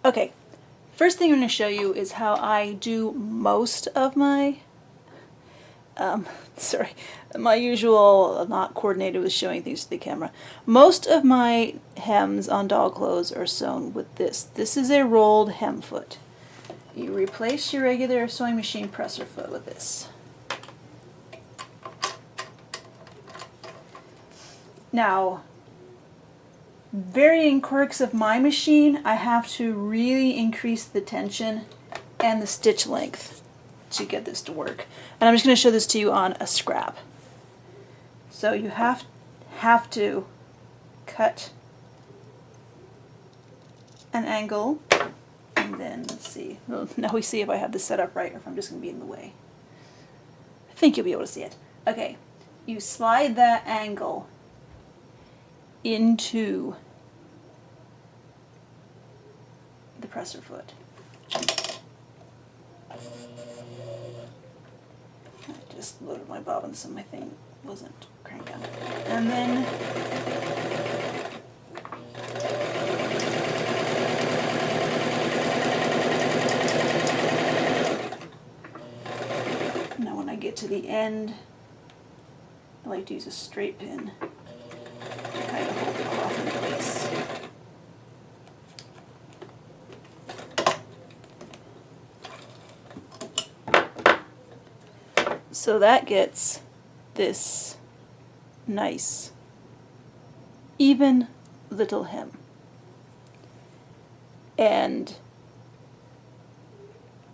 Okay, first thing I'm going to show you is how I do most of my, my usual not coordinated with showing things to the camera. Most of my hems on doll clothes are sewn with this. This is a rolled hem foot. You replace your regular sewing machine presser foot with this. Now, varying quirks of my machine, I have to really increase the tension and the stitch length to get this to work. And I'm just going to show this to you on a scrap. So you have to cut an angle, and then let's see. Well, now we see if I have this set up right or if I'm just going to be in the way. I think you'll be able to see it. Okay, you slide that angle into the presser foot. I just loaded my bobbin so my thing wasn't cranking. And then now when I get to the end, I like to use a straight pin to kind of hold the cloth in place. So that gets this nice, even little hem. And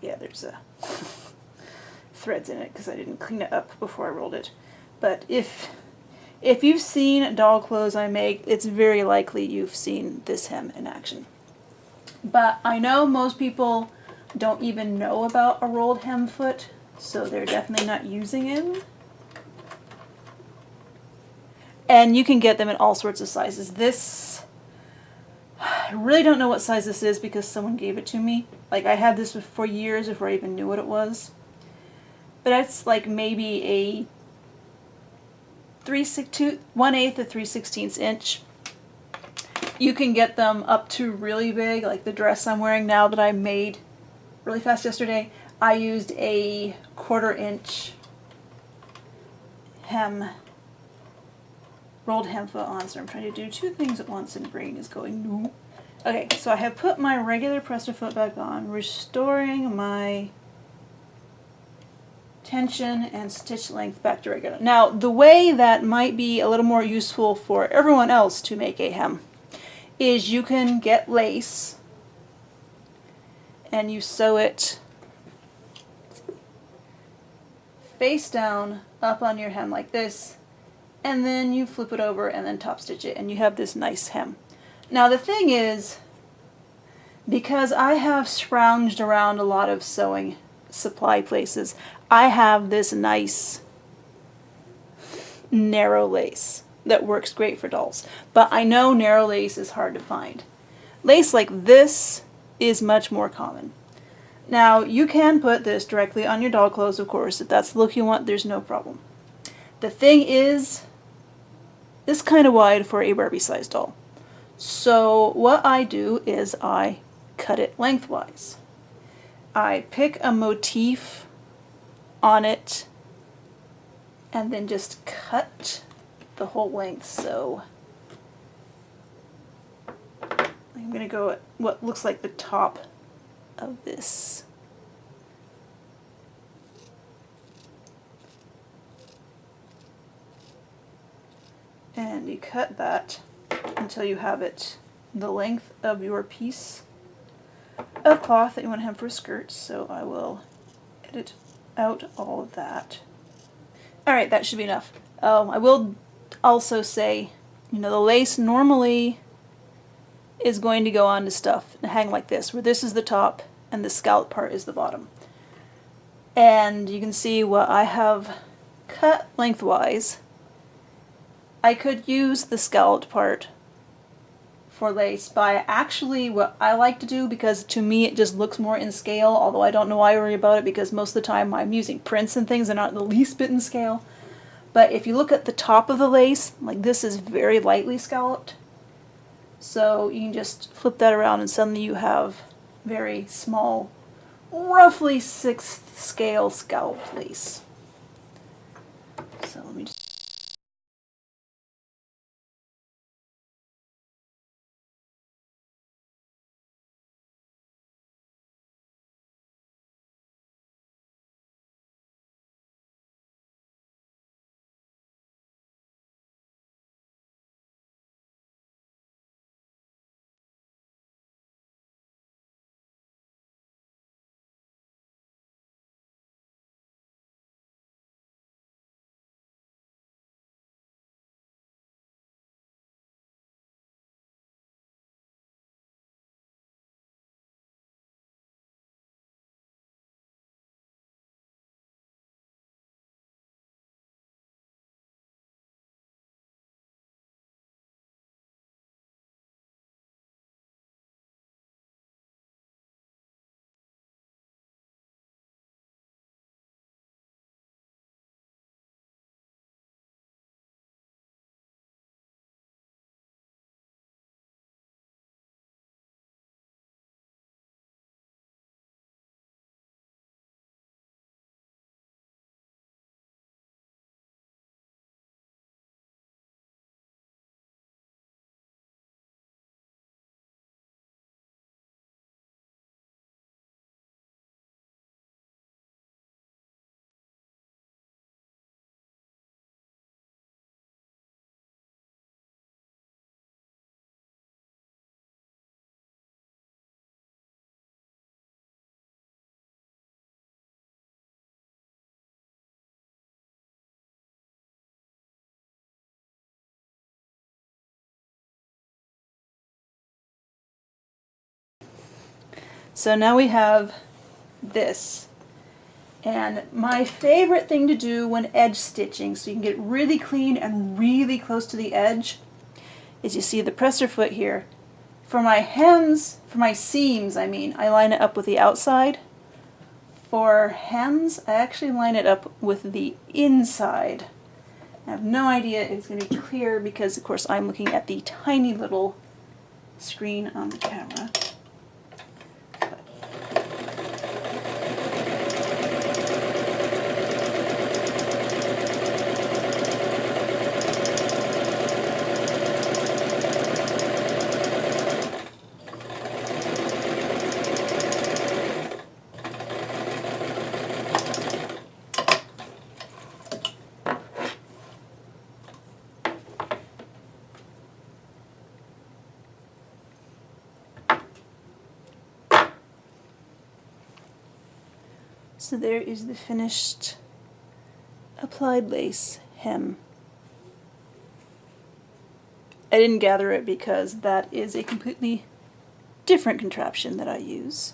yeah, there's threads in it because I didn't clean it up before I rolled it. But if you've seen doll clothes I make, it's very likely you've seen this hem in action. But I know most people don't even know about a rolled hem foot, so they're definitely not using it. And you can get them in all sorts of sizes. This, I really don't know what size this is because someone gave it to me. Like, I had this for years before I even knew what it was. But it's like maybe a 1/8 to 3/16 inch. You can get them up to really big, like the dress I'm wearing now that I made really fast yesterday. I used a 1/4 inch hem, rolled hem foot on, so I'm trying to do two things at once and brain is going no. Okay, so I have put my regular presser foot back on, restoring my tension and stitch length back to regular. Now, the way that might be a little more useful for everyone else to make a hem is you can get lace and you sew it face down up on your hem like this, and then you flip it over and then top stitch it, and you have this nice hem. Now the thing is, because I have scrounged around a lot of sewing supply places, I have this nice narrow lace that works great for dolls. But I know narrow lace is hard to find. Lace like this is much more common. Now, you can put this directly on your doll clothes, of course. If that's the look you want, there's no problem. The thing is, it's kind of wide for a Barbie-sized doll. So what I do is I cut it lengthwise. I pick a motif on it and then just cut the whole length. So I'm going to go at what looks like the top of this. And you cut that until you have it the length of your piece of cloth that you want to have for a skirt. So I will edit out all of that. Alright, that should be enough. I will also say, the lace normally is going to go on to stuff and hang like this, where this is the top and the scallop part is the bottom. And you can see what I have cut lengthwise. I could use the scalloped part for lace, but actually what I like to do, because to me it just looks more in scale, although I don't know why I worry about it because most of the time I'm using prints and things that are not the least bit in scale. But if you look at the top of the lace, like this is very lightly scalloped. So you can just flip that around and suddenly you have very small, roughly 6th scale scalloped lace. So let me just... So now we have this. And my favorite thing to do when edge stitching, so you can get really clean and really close to the edge, is you see the presser foot here. For my hems, for my seams, I line it up with the outside. For hems, I actually line it up with the inside. I have no idea if it's going to be clear because, of course, I'm looking at the tiny little screen on the camera. So there is the finished applied lace hem. I didn't gather it because that is a completely different contraption that I use.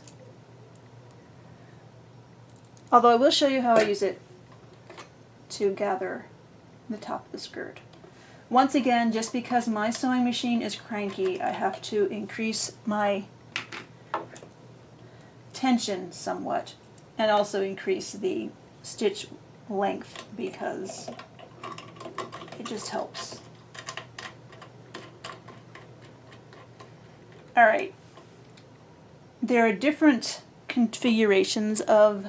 Although I will show you how I use it to gather the top of the skirt. Once again, just because my sewing machine is cranky, I have to increase my tension somewhat and also increase the stitch length because it just helps. Alright, there are different configurations of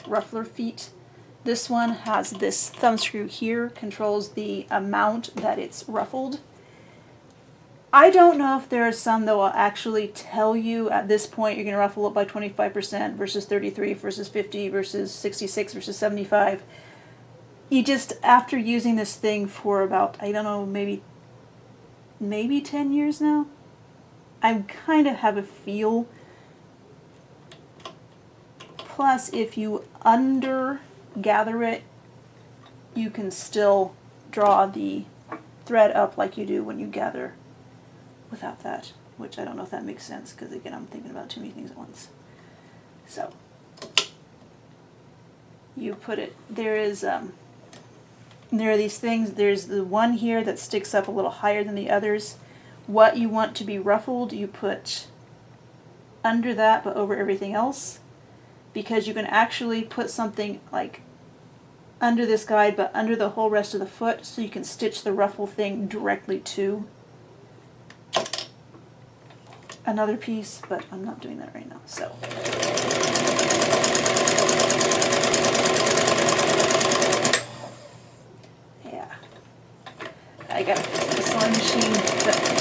ruffler feet. This one has this thumb screw here, controls the amount that it's ruffled. I don't know if there are some that will actually tell you at this point you're going to ruffle it by 25% versus 33 versus 50 versus 66 versus 75. You just, after using this thing for about, I don't know, maybe 10 years now, I kind of have a feel. Plus, if you gather it, you can still draw the thread up like you do when you gather without that, which I don't know if that makes sense because again I'm thinking about too many things at once. So you put it, there are these things, there's the one here that sticks up a little higher than the others. What you want to be ruffled you put under that but over everything else, because you can actually put something like under this guide but under the whole rest of the foot so you can stitch the ruffle thing directly to. another piece, but I'm not doing that right now. So. Yeah. I got a sewing machine that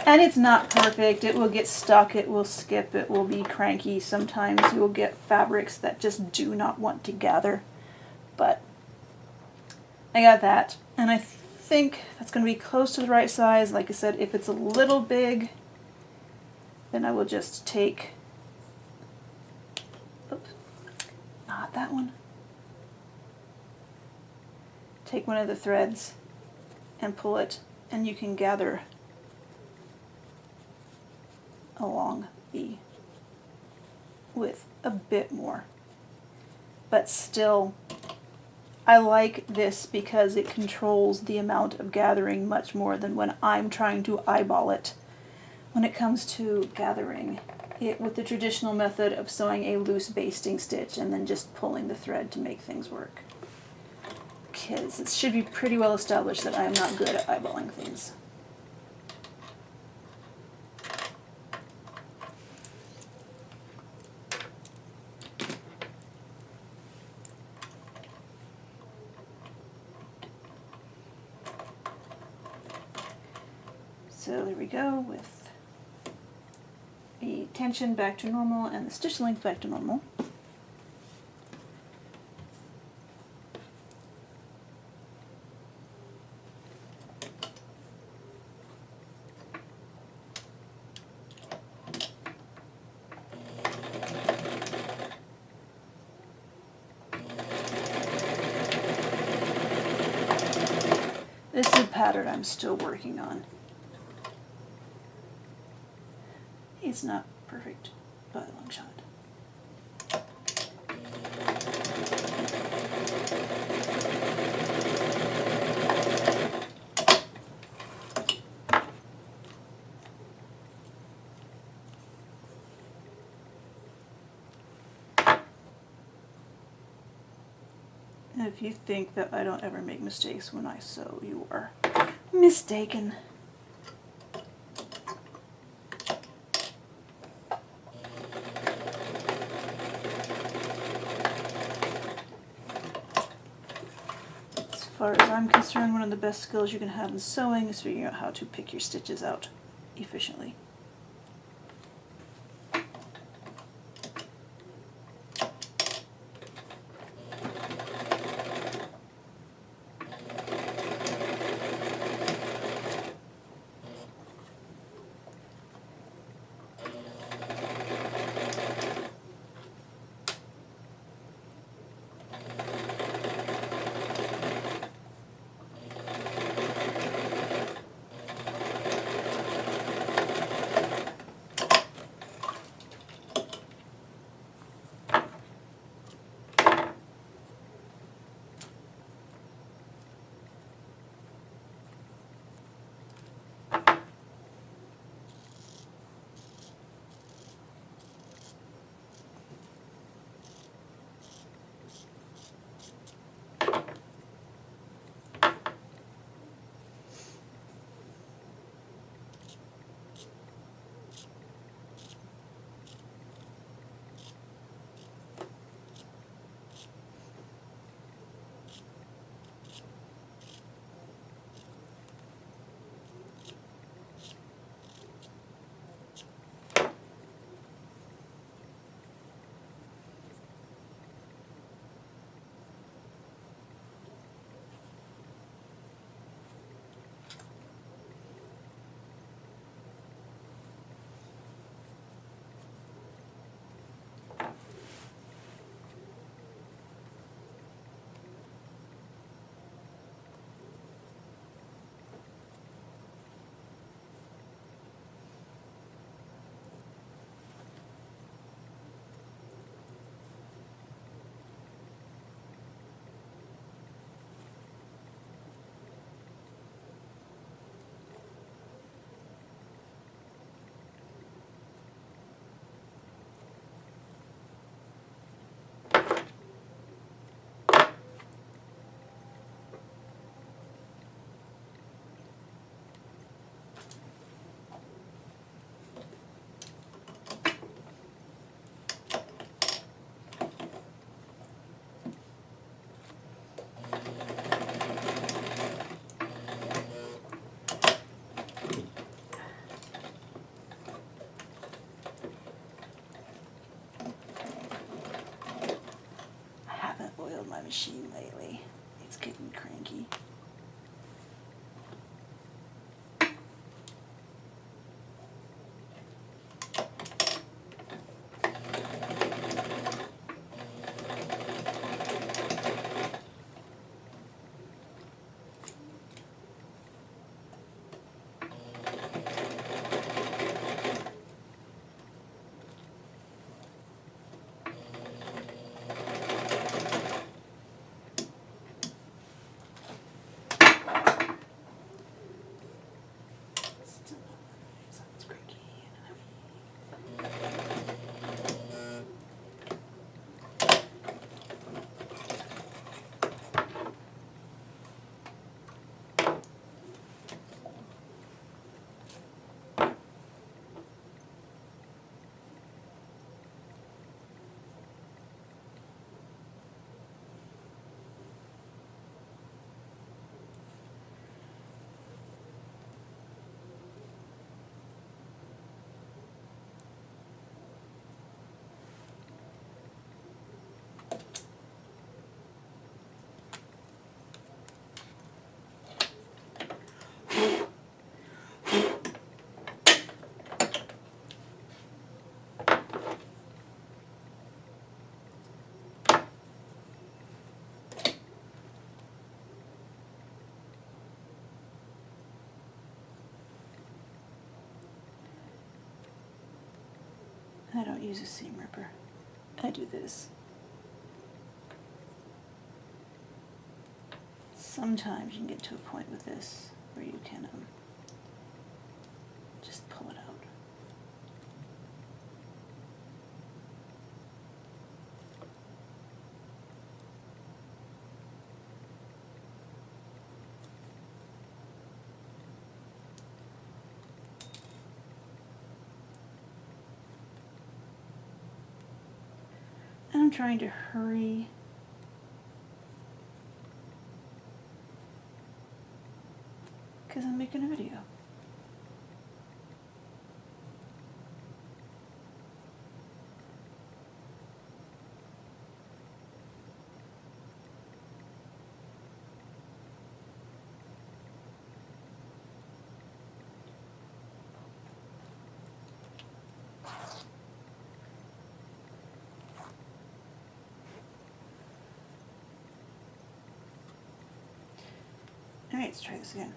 and it's not perfect. It will get stuck, it will skip, it will be cranky. Sometimes you will get fabrics that just do not want to gather. But I got that, and I think that's going to be close to the right size. Like I said, if it's a little big, then I will just take, oops, not that one. Take one of the threads and pull it, and you can gather along the width a bit more. But still, I like this because it controls the amount of gathering much more than when I'm trying to eyeball it. When it comes to gathering it with the traditional method of sewing a loose basting stitch and then just pulling the thread to make things work. Because it should be pretty well established that I am not good at eyeballing things. So there we go with the tension back to normal and the stitch length back to normal. This is a pattern I'm still working on. It's not perfect by a long shot. And if you think that I don't ever make mistakes when I sew, you are mistaken. As far as I'm concerned, one of the best skills you can have in sewing is figuring out how to pick your stitches out efficiently. I don't use a seam ripper. I do this. Sometimes you can get to a point with this where you can just pull it out. And I'm trying to hurry because I'm making a video. Alright, let's try this again.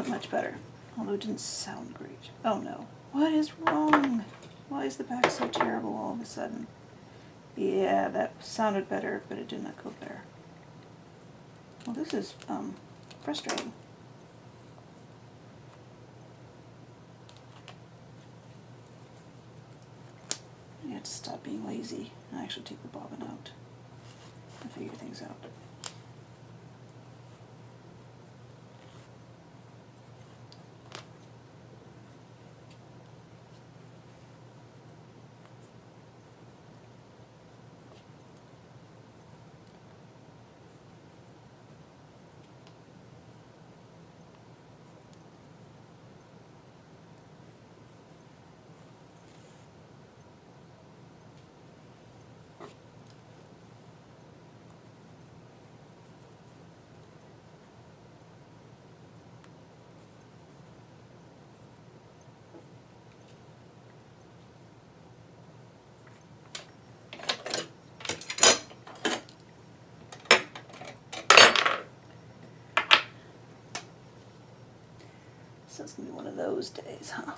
Much better, although it didn't sound great. Oh no. What is wrong? Why is the back so terrible all of a sudden? Yeah, that sounded better, but it did not go there. Well, this is frustrating. I have to stop being lazy and actually take the bobbin out and figure things out. So it's going to be one of those days, huh?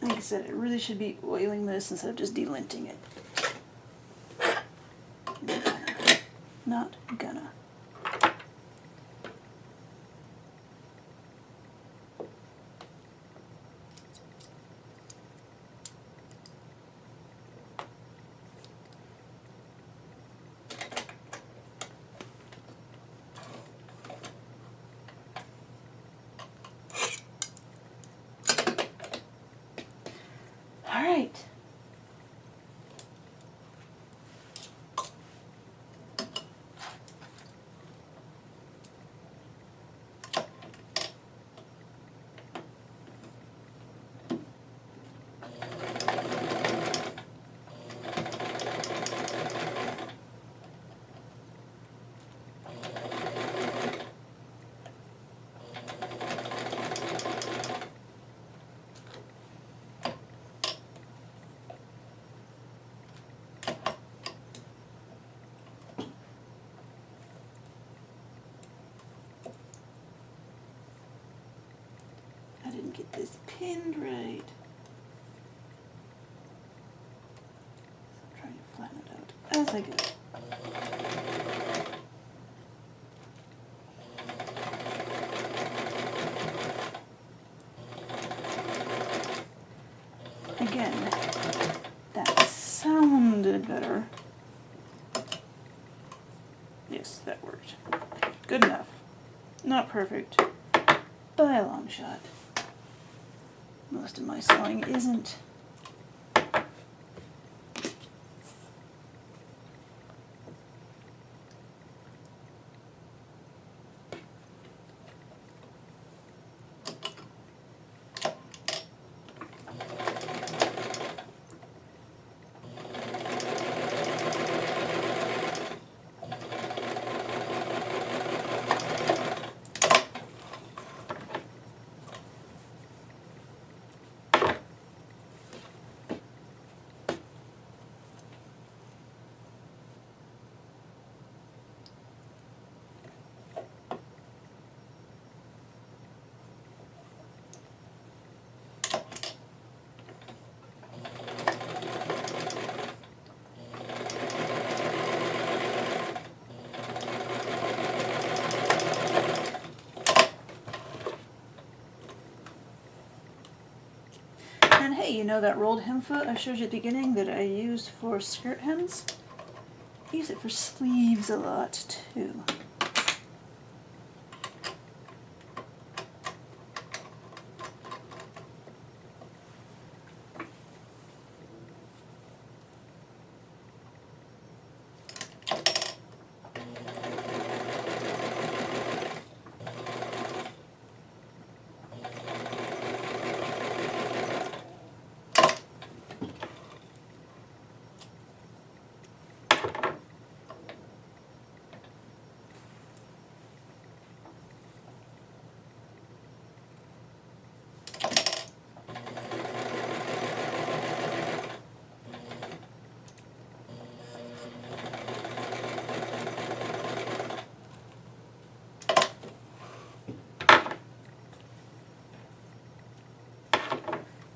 Like I said, it really should be oiling this instead of just delinting it. Not gonna. All right. pinned right. So I'm trying to flatten it out as I go. Again, that sounded better. Yes, that worked. Good enough. Not perfect by a long shot. Most of my sewing isn't. And hey, you know that rolled hem foot I showed you at the beginning that I used for skirt hems? I use it for sleeves a lot too.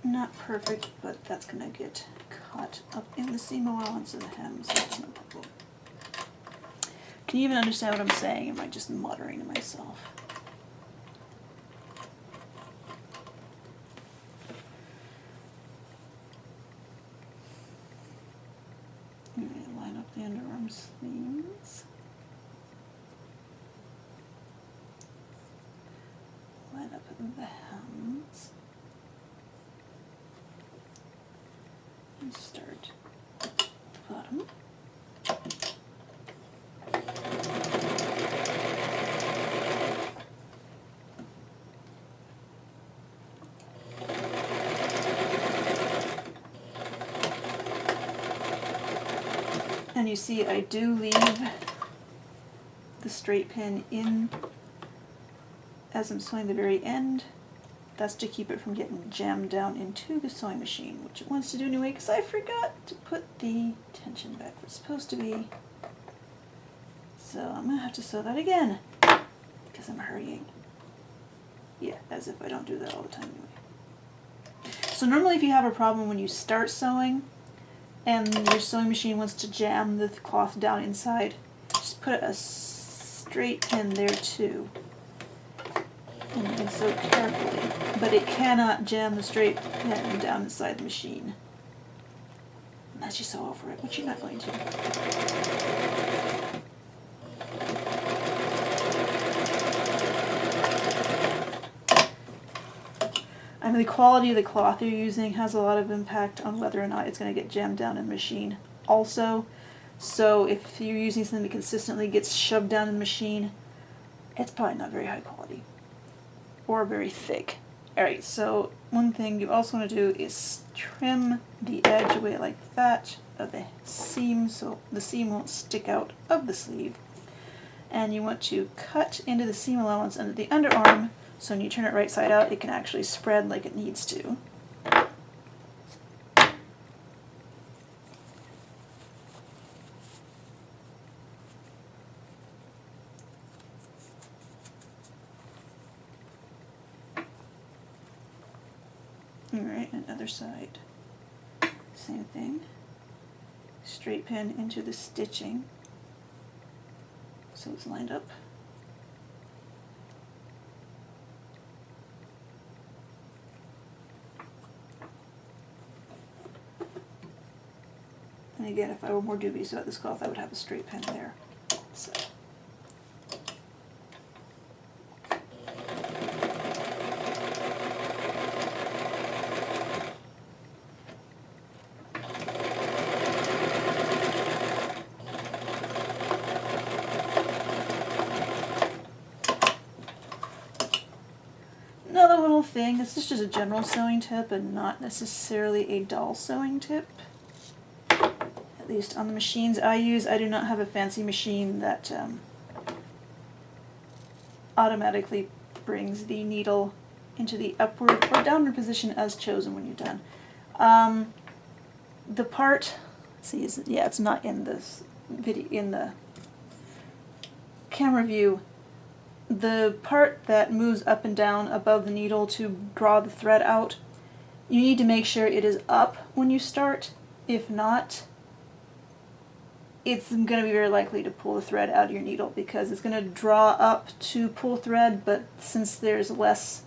Not perfect, but that's going to get caught up in the seam allowance of the hem, so that's no problem. Can you even understand what I'm saying? Am I just muttering to myself? I'm going to line up the underarm sleeves. Line up the hems. And start at the bottom. And you see I do leave the straight pin in as I'm sewing the very end. That's to keep it from getting jammed down into the sewing machine, which it wants to do anyway, because I forgot to put the tension back where it's supposed to be. So I'm going to have to sew that again, because I'm hurrying. Yeah, as if I don't do that all the time anyway. So normally if you have a problem when you start sewing, and your sewing machine wants to jam the cloth down inside, just put a straight pin there too. And you can sew carefully, but it cannot jam the straight pin down inside the machine unless you sew over it, which you're not going to. I mean, the quality of the cloth you're using has a lot of impact on whether or not it's going to get jammed down in the machine also. So if you're using something that consistently gets shoved down in the machine, it's probably not very high quality or very thick. Alright, so one thing you also want to do is trim the edge away like that of the seam so the seam won't stick out of the sleeve. And you want to cut into the seam allowance under the underarm so when you turn it right side out it can actually spread like it needs to. Alright, and other side. Same thing. Straight pin into the stitching so it's lined up. And again, if I were more dubious about this cloth, I would have a straight pin there. So. Another little thing, this is just a general sewing tip and not necessarily a doll sewing tip. At least on the machines I use, I do not have a fancy machine that automatically brings the needle into the upward or downward position as chosen when you're done. The part, see, yeah, it's not in this video, in the camera view. The part that moves up and down above the needle to draw the thread out, you need to make sure it is up when you start. If not, it's going to be very likely to pull the thread out of your needle because it's going to draw up to pull thread, but since there's less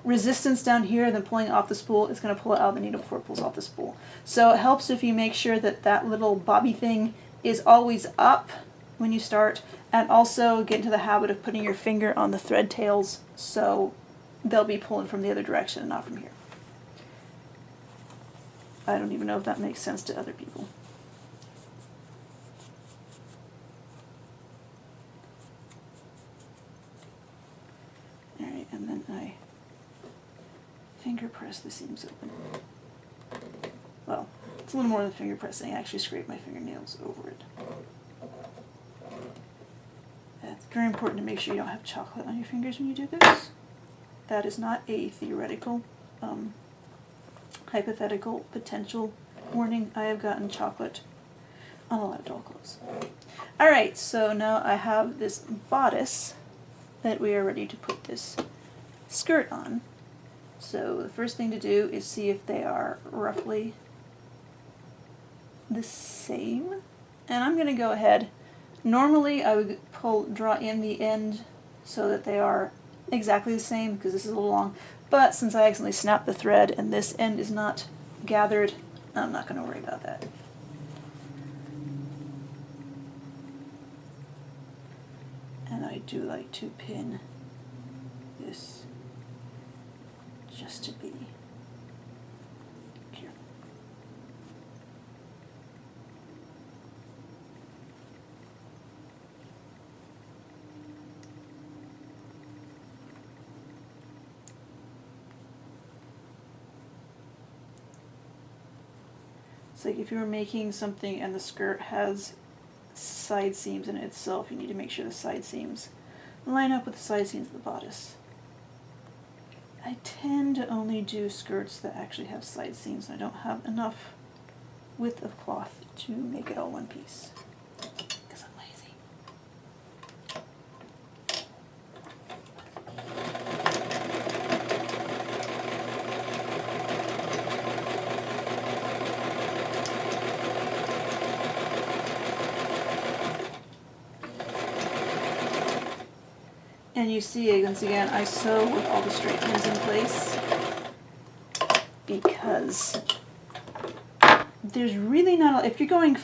resistance down here than pulling off the spool, it's going to pull it out of the needle before it pulls off the spool. So it helps if you make sure that that little bobby thing is always up when you start, and also get into the habit of putting your finger on the thread tails so they'll be pulling from the other direction and not from here. I don't even know if that makes sense to other people. Alright, and then I finger press the seams open. Well, it's a little more than finger pressing. I actually scrape my fingernails over it. It's very important to make sure you don't have chocolate on your fingers when you do this. That is not a theoretical, hypothetical, potential warning. I have gotten chocolate on a lot of doll clothes. Alright, so now I have this bodice that we are ready to put this skirt on. So the first thing to do is see if they are roughly the same. And I'm going to go ahead. Normally I would draw in the end so that they are exactly the same because this is a little long. But since I accidentally snapped the thread and this end is not gathered, I'm not going to worry about that. And I do like to pin this just to be careful. It's like if you were making something and the skirt has side seams in it itself, you need to make sure the side seams line up with the side seams of the bodice. I tend to only do skirts that actually have side seams. I don't have enough width of cloth to make it all one piece because I'm lazy. And you see, once again, I sew with all the straight pins in place because there's really not, if you're going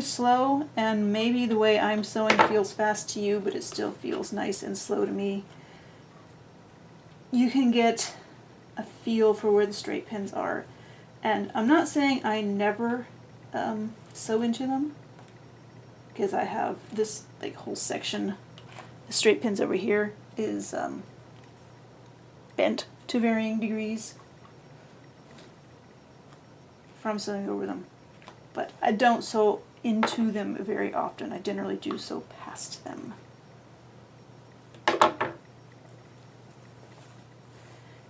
slow, and maybe the way I'm sewing feels fast to you, but it still feels nice and slow to me, you can get a feel for where the straight pins are. And I'm not saying I never sew into them, because I have this like whole section. The straight pins over here is bent to varying degrees from sewing over them. But I don't sew into them very often. I generally do sew past them.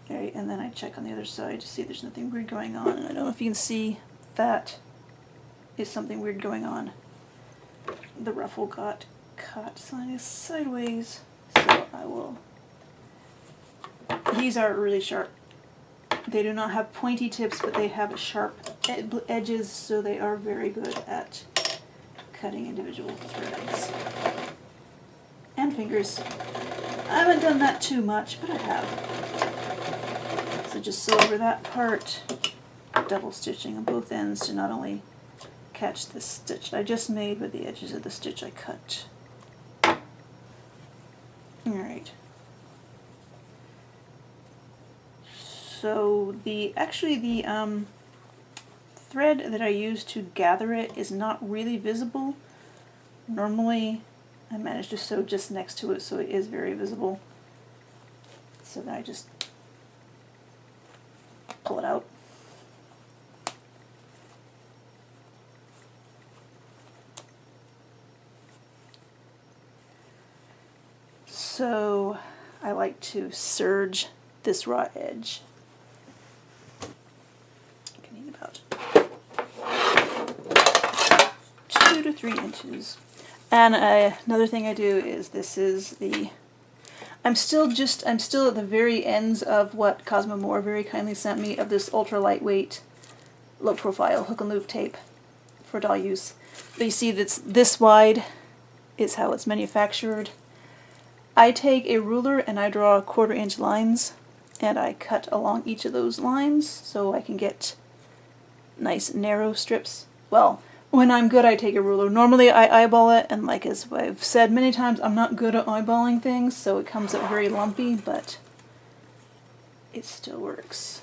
Okay, and then I check on the other side to see if there's nothing weird going on. And I don't know if you can see that is something weird going on. The ruffle got cut sideways, so I will. These are really sharp They do not have pointy tips, but they have sharp edges, so they are very good at cutting individual threads. And fingers. I haven't done that too much, but I have. So just sew over that part, double stitching on both ends to not only catch the stitch I just made, but the edges of the stitch I cut. Alright. So the thread that I use to gather it is not really visible. Normally I manage to sew just next to it so it is very visible. So then I just pull it out. So I like to serge this raw edge. I can need about 2 to 3 inches. And another thing I do is I'm still at the very ends of what Cosmo Moore very kindly sent me of this ultra lightweight, low profile hook and loop tape for doll use. But you see that's this wide is how it's manufactured. I take a ruler and I draw 1/4 inch lines and I cut along each of those lines so I can get nice narrow strips. Well, when I'm good I take a ruler. Normally I eyeball it, and like as I've said many times, I'm not good at eyeballing things, so it comes up very lumpy, but it still works.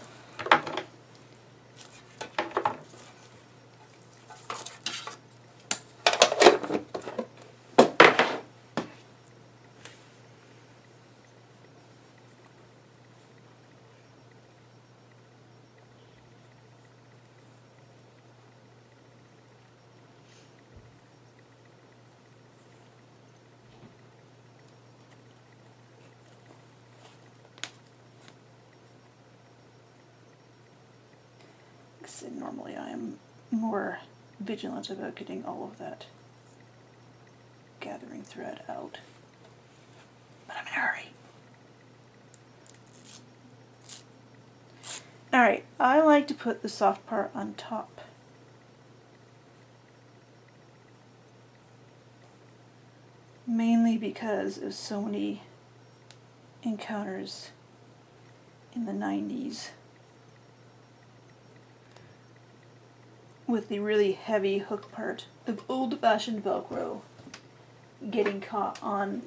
Normally I am more vigilant about getting all of that gathering thread out, but I'm in a hurry. Alright, I like to put the soft part on top. Mainly because of so many encounters in the 90s with the really heavy hook part of old-fashioned Velcro getting caught on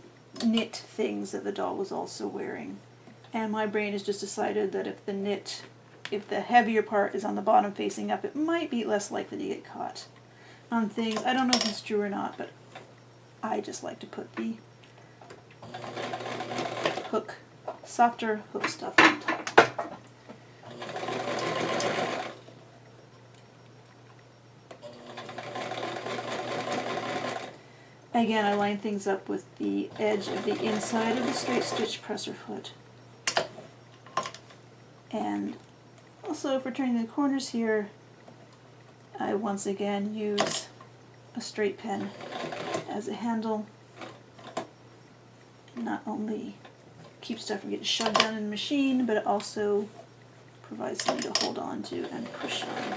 knit things that the doll was also wearing. And my brain has just decided that if the heavier part is on the bottom facing up, it might be less likely to get caught on things. I don't know if it's true or not, but I just like to put the softer hook stuff on top. Again, I line things up with the edge of the inside of the straight stitch presser foot. And also for turning the corners here, I once again use a straight pen as a handle. It not only keeps stuff from getting shoved down in the machine, but it also provides something to hold on to and push on.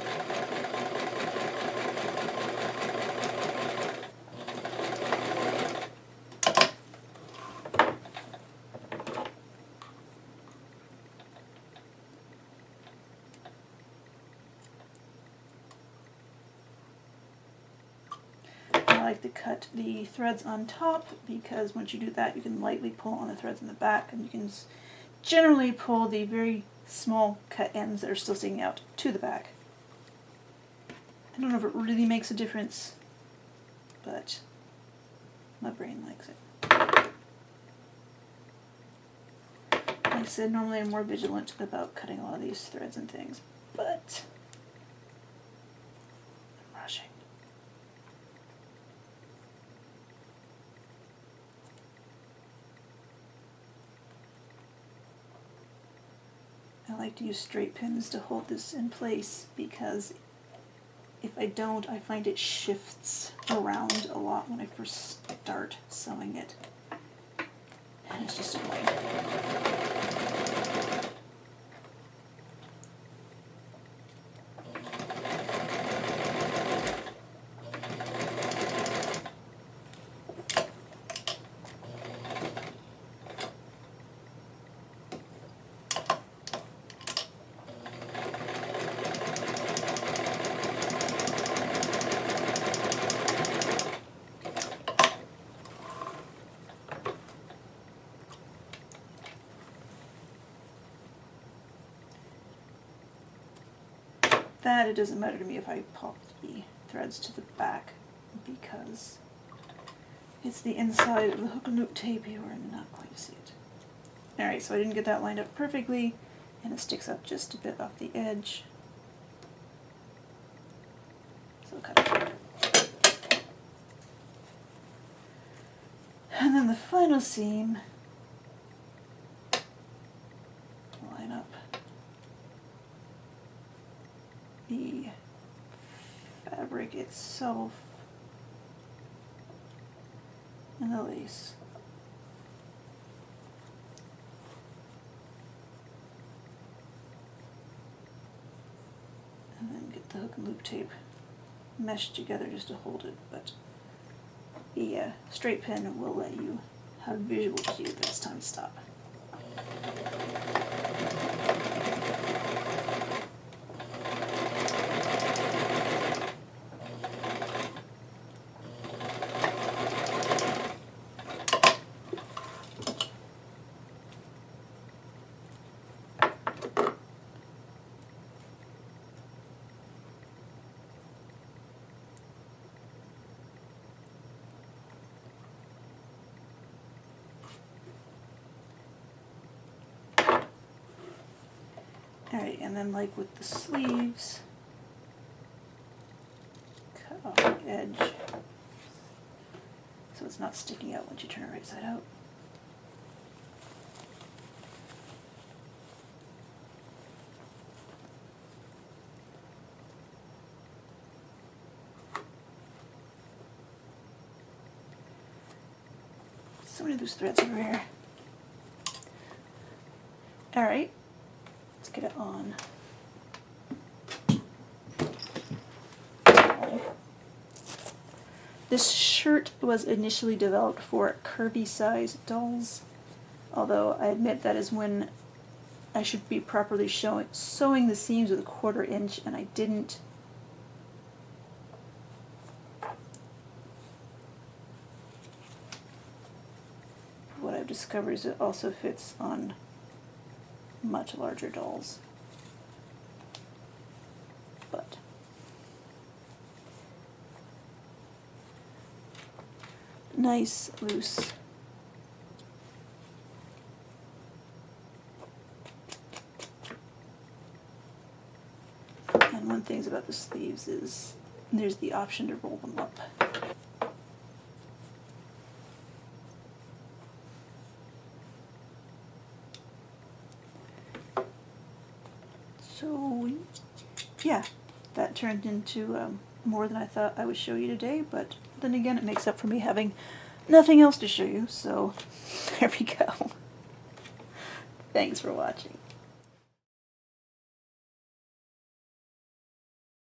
I like to cut the threads on top because once you do that you can lightly pull on the threads in the back, and you can generally pull the very small cut ends that are still sticking out to the back. I don't know if it really makes a difference, but my brain likes it. Like I said, normally I'm more vigilant about cutting a lot of these threads and things, but I'm rushing. I like to use straight pins to hold this in place because if I don't, I find it shifts around a lot when I first start sewing it. And it's just annoying. that, it doesn't matter to me if I pop the threads to the back, because it's the inside of the hook and loop tape. You are not going to see it. Alright, so I didn't get that lined up perfectly, and it sticks up just a bit off the edge. So I'll cut it. And then the final seam, line up the fabric itself and the lace. And then get the hook and loop tape meshed together just to hold it, but the straight pin will let you have a visual cue that it's time to stop. Alright, and then like with the sleeves, cut off the edge so it's not sticking out once you turn it right side out. So many loose threads over here. Alright. Let's get it on. This shirt was initially developed for curvy size dolls, although I admit that is when I should be properly sewing the seams with a 1/4 inch, and I didn't. What I've discovered is it also fits on much larger dolls. But nice, loose. And one thing about the sleeves is there's the option to roll them up. So yeah, that turned into more than I thought I would show you today, but then again it makes up for me having nothing else to show you, so there we go. Thanks for watching.